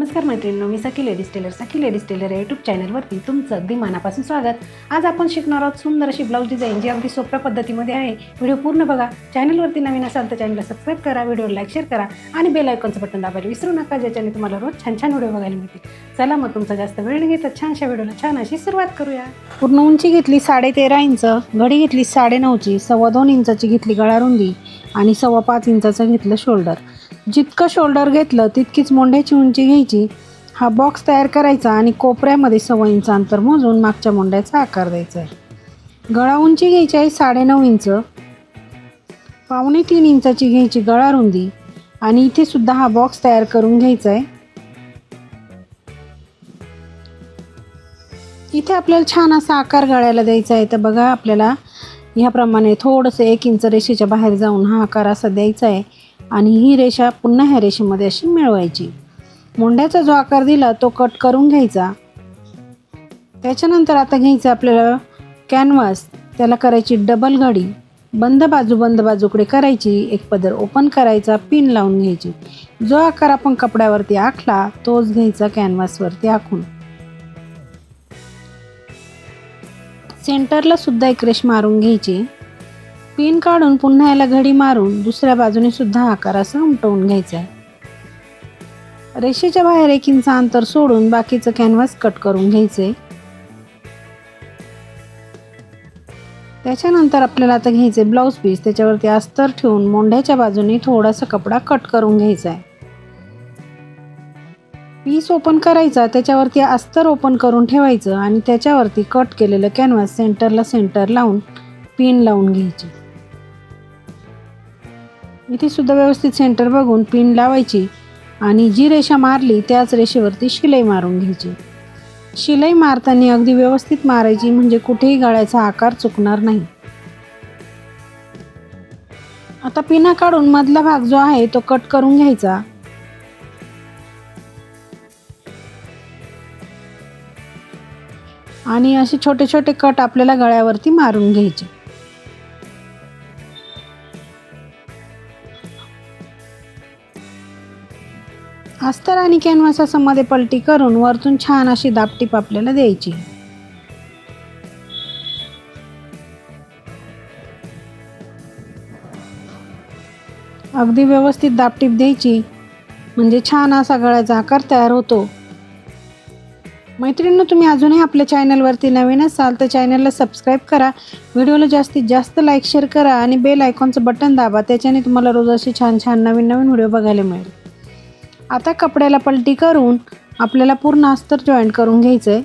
नमस्कार मैत्रिणींनो, मी सखी ladies tailor या यूट्यूब चॅनलवरती तुमचं अगदी मनापासून स्वागत. आज आपण शिकणार आहोत सुंदर अशी ब्लाऊज डिझाईन जी अगदी सोप्या पद्धतीमध्ये आहे. व्हिडिओ पूर्ण बघा. चॅनलवरती नवीन असाल तर चॅनलला सबस्क्राईब करा, व्हिडिओ लाईक शेअर करा आणि बेल आयकॉनचं बटन दाबायला विसरू नका, ज्याच्याने तुम्हाला रोज छान छान व्हिडिओ बघायला मिळतील. चला मग तुमचा जास्त वेळ न घेता छानशा व्हिडिओला छान अशी सुरुवात करूया. पूर्ण उंची घेतली 13.5 इंच, घडी घेतली 9.5ची, 2.25 इंचाची घेतली गळा रुंदी आणि 5.25 इंचाचं घेतलं शोल्डर. जितकं शोल्डर घेतलं तितकीच मोंढ्याची उंची घ्यायची. हा बॉक्स तयार करायचा आणि कोपऱ्यामध्ये 1.25 इंच अंतर मोजून मागच्या मोंढ्याचा आकार द्यायचा आहे. गळा उंची घ्यायची आहे 9.5 इंच, 2.25 इंचाची घ्यायची गळा रुंदी आणि इथे सुद्धा हा बॉक्स तयार करून घ्यायचा आहे. इथे आपल्याला छान असा आकार गळ्याला द्यायचा आहे. तर बघा, आपल्याला ह्याप्रमाणे थोडंसं 1 इंच रेषेच्या बाहेर जाऊन हा आकार असा द्यायचा आहे आणि ही रेषा पुन्हा ह्या रेषेमध्ये अशी मिळवायची. मोंढ्याचा जो आकार दिला तो कट करून घ्यायचा. त्याच्यानंतर आता घ्यायचं आपल्याला कॅनव्हास, त्याला करायची डबल घडी, बंद बाजूकडे करायची, एक पदर ओपन करायचा, पिन लावून घ्यायची. जो आकार आपण कपड्यावरती आखला तोच घ्यायचा कॅनव्हासवरती आखून. सेंटरला सुद्धा एक रेष मारून घ्यायची. पिन काढून पुन्हा याला घडी मारून दुसऱ्या बाजूने सुद्धा आकार असा उमटवून घ्यायचा आहे. रेषेच्या बाहेर 1 इंच अंतर सोडून बाकीचं कॅनव्हास कट करून घ्यायचे. त्याच्यानंतर आपल्याला आता घ्यायचे ब्लाऊज पीस, त्याच्यावरती अस्तर ठेवून मोंढ्याच्या बाजूने थोडासा कपडा कट करून घ्यायचा आहे. पीस ओपन करायचा, त्याच्यावरती अस्तर ओपन करून ठेवायचं आणि त्याच्यावरती कट केलेलं कॅनव्हास सेंटर लावून पिन लावून घ्यायची. इथे सुद्धा व्यवस्थित सेंटर बघून पिन लावायची आणि जी रेषा मारली त्याच रेषेवरती शिलाई मारून घ्यायची. शिलाई मारताना अगदी व्यवस्थित मारायची, म्हणजे कुठेही गळ्याचा आकार चुकणार नाही. आता पिना काढून मधला भाग जो आहे तो कट करून घ्यायचा. आणि असे छोटे छोटे कट आपल्याला गळ्यावरती मारून घ्यायचे. अस्तर आणि कॅनव्हास असं मध्ये पलटी करून वरतून छान अशी दापटीप आपल्याला द्यायची. अगदी व्यवस्थित दापटीप द्यायची, म्हणजे छान असा गळ्याचा आकार तयार होतो. मैत्रिणींनो, तुम्ही अजूनही आपल्या चॅनलवरती नवीन असाल तर चॅनलला सबस्क्राईब करा, व्हिडिओला जास्तीत जास्त लाईक शेअर करा आणि बेल आयकॉनचं बटन दाबा, त्याच्याने तुम्हाला रोज असे छान छान नवीन व्हिडिओ बघायला मिळेल. आता कपड्याला पलटी करून आपल्याला पूर्ण अस्तर जॉईंट करून घ्यायचं आहे.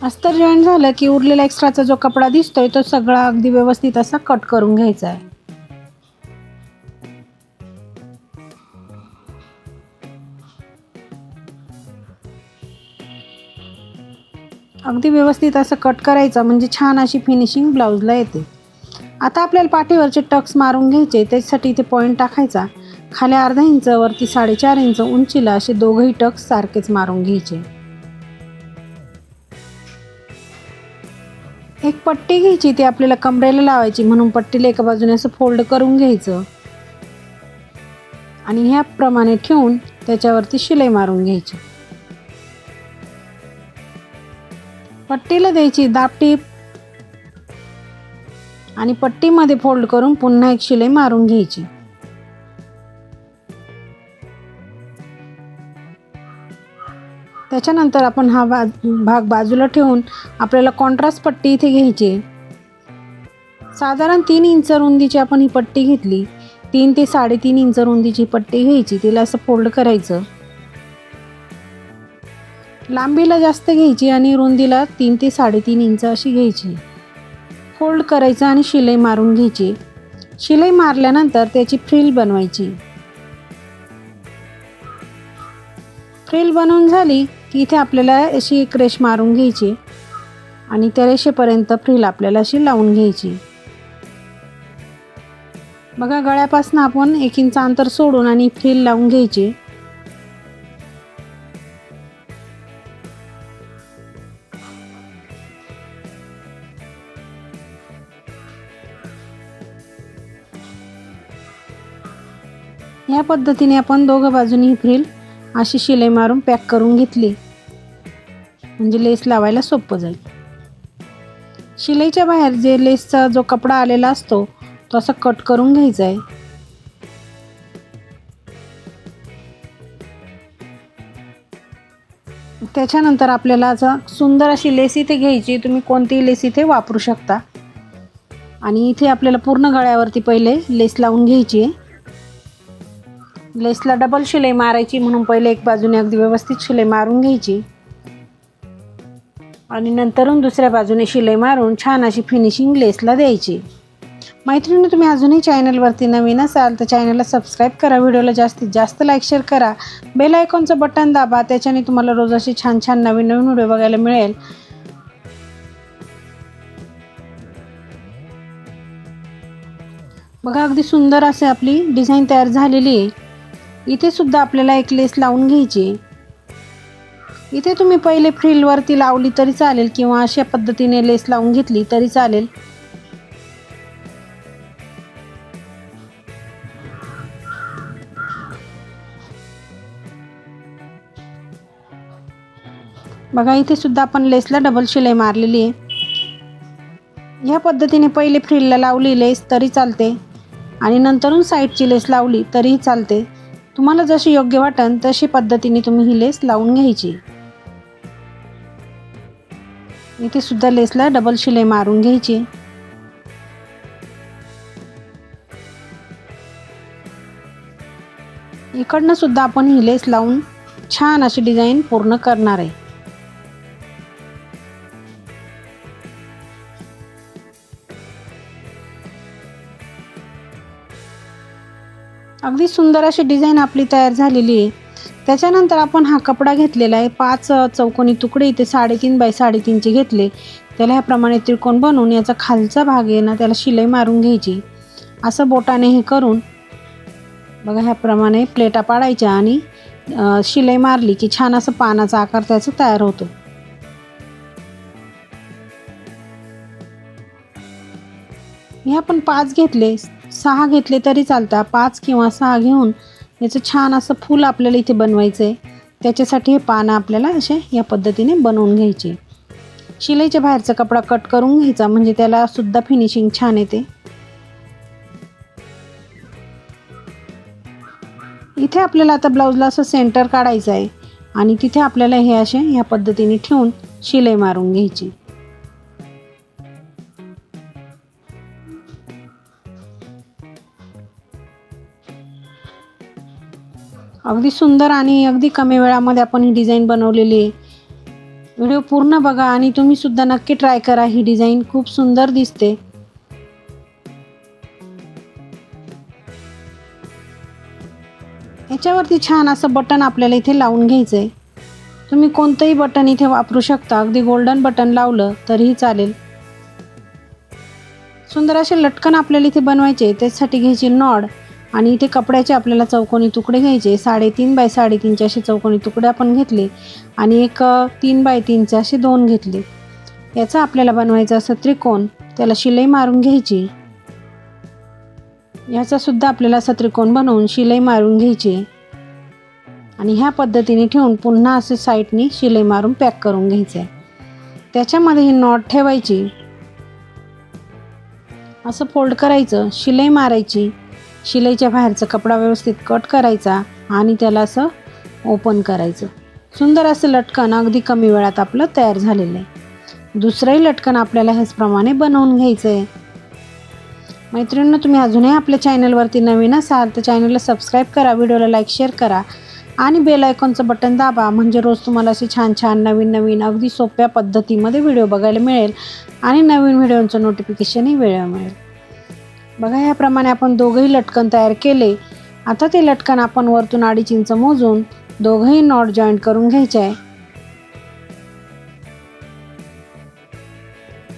अस्तर जॉईंट झालं की उरलेला एक्स्ट्राचा जो कपडा दिसतोय तो सगळा अगदी व्यवस्थित असा कट करून घ्यायचा आहे. अगदी व्यवस्थित असं कट करायचं, म्हणजे छान अशी फिनिशिंग ब्लाऊजला येते. आता आपल्याला पाठीवरचे टक्स मारून घ्यायचे. त्याच्यासाठी इथे पॉईंट टाकायचा. खाली अर्धा इंच, वरती 4.5 इंच उंचीला असे दोघंही टक्स सारखेच मारून घ्यायचे. एक पट्टी घ्यायची, ती आपल्याला कमरेला लावायची, म्हणून पट्टीला एका बाजूने असं फोल्ड करून घ्यायचं आणि ह्याप्रमाणे ठेवून त्याच्यावरती शिलाई मारून घ्यायची. पट्टीला द्यायची दापटीप आणि पट्टीमध्ये फोल्ड करून पुन्हा एक शिलाई मारून घ्यायची. त्याच्यानंतर आपण हा भाग बाजूला ठेवून आपल्याला कॉन्ट्रास्ट पट्टी इथे घ्यायची. साधारण 3 इंच रुंदीची आपण ही पट्टी घेतली. 3 ते 3.5 इंच रुंदीची पट्टी घ्यायची, तिला असं फोल्ड करायचं. लांबीला जास्त घ्यायची आणि रुंदीला 3 ते 3.5 इंच अशी घ्यायची. फोल्ड करायचं आणि शिलाई मारून घ्यायची. शिलाई मारल्यानंतर त्याची फ्रिल बनवायची. फ्रिल बनवून झाली की इथे आपल्याला अशी एक रेष मारून घ्यायची आणि त्या रेषेपर्यंत फ्रिल आपल्याला अशी लावून घ्यायची. बघा, गळ्यापासून आपण 1 इंच अंतर सोडून आणि फ्रिल लावून घ्यायची. या पद्धतीने आपण दोघं बाजूनी ही फ्रिल अशी शिलाई मारून पॅक करून घेतली म्हणजे लेस लावायला सोपं जाईल. शिलाईच्या बाहेर जे लेसचा जो कपडा आलेला असतो तो असा कट करून घ्यायचा आहे. त्याच्यानंतर आपल्याला असं सुंदर अशी लेस इथे घ्यायची. तुम्ही कोणतीही लेस इथे वापरू शकता. आणि इथे आपल्याला पूर्ण गळ्यावरती पहिले लेस लावून घ्यायची आहे. लेसला डबल शिलाई मारायची म्हणून पहिले एक बाजूने अगदी व्यवस्थित शिलाई मारून घ्यायची आणि नंतरून दुसऱ्या बाजूने शिलाई मारून छान अशी फिनिशिंग लेसला द्यायची. मैत्रिणी, तुम्ही अजूनही चॅनलवरती नवीन असाल तर चॅनलला सबस्क्राईब करा, व्हिडिओला जास्तीत जास्त लाईक शेअर करा, बेल आयकॉनचं बटन दाबा. त्याच्याने तुम्हाला रोज अशी छान छान नवीन नवीन व्हिडिओ बघायला मिळेल. बघा, अगदी सुंदर असे आपली डिझाईन तयार झालेली आहे. इथे सुद्धा आपल्याला एक लेस लावून घ्यायची. इथे तुम्ही पहिले फ्रिलवरती लावली तरी चालेल किंवा अशा पद्धतीने लेस लावून घेतली तरी चालेल. बघा, इथे सुद्धा आपण लेसला डबल शिलाई मारलेली आहे. या पद्धतीने पहिले फ्रिलला लावली लेस तरी चालते आणि नंतरून साईडची लेस लावली तरीही चालते. तुम्हाला जशी योग्य वाटेल तशी पद्धतीने तुम्ही ही लेस लावून घ्यायची. इथे सुद्धा लेसला डबल शिलाई मारून घ्यायची. इकडनं सुद्धा आपण ही लेस लावून छान अशी डिझाईन पूर्ण करणार आहे. अगदी सुंदर अशी डिझाईन आपली तयार झालेली आहे. त्याच्यानंतर आपण हा कपडा घेतलेला आहे. 5 चौकोनी तुकडे इथे 3.5 बाय 3.5चे घेतले. त्याला ह्याप्रमाणे त्रिकोण बनवून याचा खालचा भाग आहे ना त्याला शिलाई मारून घ्यायची. असं बोटाने हे करून बघा ह्याप्रमाणे प्लेटा पाडायच्या आणि शिलाई मारली की छान असं पानाचा आकार त्याचा तयार होतो. हे आपण 5 घेतले, 6 घेतले तरी चालतात. 5 किंवा 6 घेऊन याचं छान असं फूल आपल्याला इथे बनवायचं आहे. त्याच्यासाठी हे पानं आपल्याला असे या पद्धतीने बनवून घ्यायचे. शिलाईच्या बाहेरचा कपडा कट करून घ्यायचा म्हणजे त्याला सुद्धा फिनिशिंग छान येते. इथे आपल्याला आता ब्लाऊजला असं सेंटर काढायचं आहे आणि तिथे आपल्याला हे असे या पद्धतीने ठेवून शिलाई मारून घ्यायची. अगदी सुंदर आणि अगदी कमी वेळामध्ये आपण ही डिझाईन बनवलेली आहे. व्हिडिओ पूर्ण बघा आणि तुम्ही सुद्धा नक्की ट्राय करा. ही डिझाईन खूप सुंदर दिसते. याच्यावरती छान असं बटन आपल्याला इथे लावून घ्यायचं आहे. तुम्ही कोणतंही बटन इथे वापरू शकता. अगदी गोल्डन बटन लावलं तरीही चालेल. सुंदर असे लटकन आपल्याला इथे बनवायचे. त्यासाठी घ्यायची नॉड आणि इथे कपड्याचे आपल्याला चौकोनी तुकडे घ्यायचे. 3.5 बाय 3.5चे असे चौकोनी तुकडे आपण घेतले आणि एक 3 बाय 3चे असे 2 घेतले. याचा आपल्याला बनवायचा असं त्रिकोण. त्याला शिलाई मारून घ्यायची. याचा सुद्धा आपल्याला असं त्रिकोण बनवून शिलाई मारून घ्यायची आणि ह्या पद्धतीने ठेवून पुन्हा असे साईडनी शिलाई मारून पॅक करून घ्यायचं आहे. त्याच्यामध्ये ही नॉट ठेवायची. असं फोल्ड करायचं, शिलाई मारायची. शिलाईच्या बाहेरचा कपडा व्यवस्थित कट करायचा आणि त्याला असं ओपन करायचं. सुंदर असं लटकन अगदी कमी वेळात आपलं तयार झालेलं आहे. दुसरंही लटकन आपल्याला ह्याचप्रमाणे बनवून घ्यायचं आहे. मैत्रिणींनो, तुम्ही अजूनही आपल्या चॅनलवरती नवीन असाल तर चॅनलला सबस्क्राईब करा, व्हिडिओला लाईक शेअर करा आणि बेल आयकॉनचं बटन दाबा म्हणजे रोज तुम्हाला असे छान छान नवीन नवीन अगदी सोप्या पद्धतीमध्ये व्हिडिओ बघायला मिळेल आणि नवीन व्हिडिओचं नोटिफिकेशनही वेळेवर मिळेल. बघा, ह्याप्रमाणे आपण दोघंही लटकन तयार केले. आता ते लटकन आपण वरतून 2.5 इंच मोजून दोघंही नॉट जॉईंट करून घ्यायचे आहे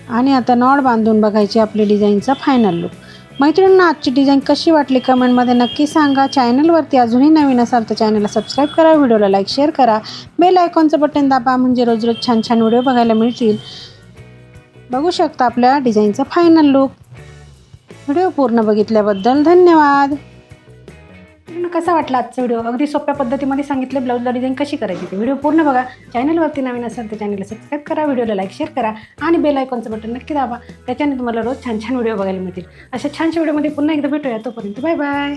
आणि आता नॉट बांधून बघायची आपली डिझाईनचा फायनल लुक. मैत्रिणींना आजची डिझाईन कशी वाटली कमेंटमध्ये नक्की सांगा. चॅनलवरती अजूनही नवीन असाल तर चॅनलला सबस्क्राईब करा, व्हिडिओला लाईक शेअर करा, बेल आयकॉनचं बटन दाबा म्हणजे रोज रोज छान छान व्हिडिओ बघायला मिळतील. बघू शकता आपल्या डिझाईनचा फायनल लुक. व्हिडिओ पूर्ण बघितल्याबद्दल धन्यवाद. कसा वाटला आजचा व्हिडिओ? अगदी सोप्या पद्धतीमध्ये सांगितले ब्लाऊजला डिझाईन कशी करायची ते. व्हिडिओ पूर्ण बघा. चॅनलवरती नवीन असाल तर चॅनलला सबस्क्राईब करा, व्हिडिओला लाईक शेअर करा आणि बेल आयकॉनचं बटन नक्की दाबा. त्याच्याने तुम्हाला रोज छान छान व्हिडिओ बघायला मिळतील. अशा छानशा व्हिडिओमध्ये पुन्हा एकदा भेटूया. तोपर्यंत बाय बाय.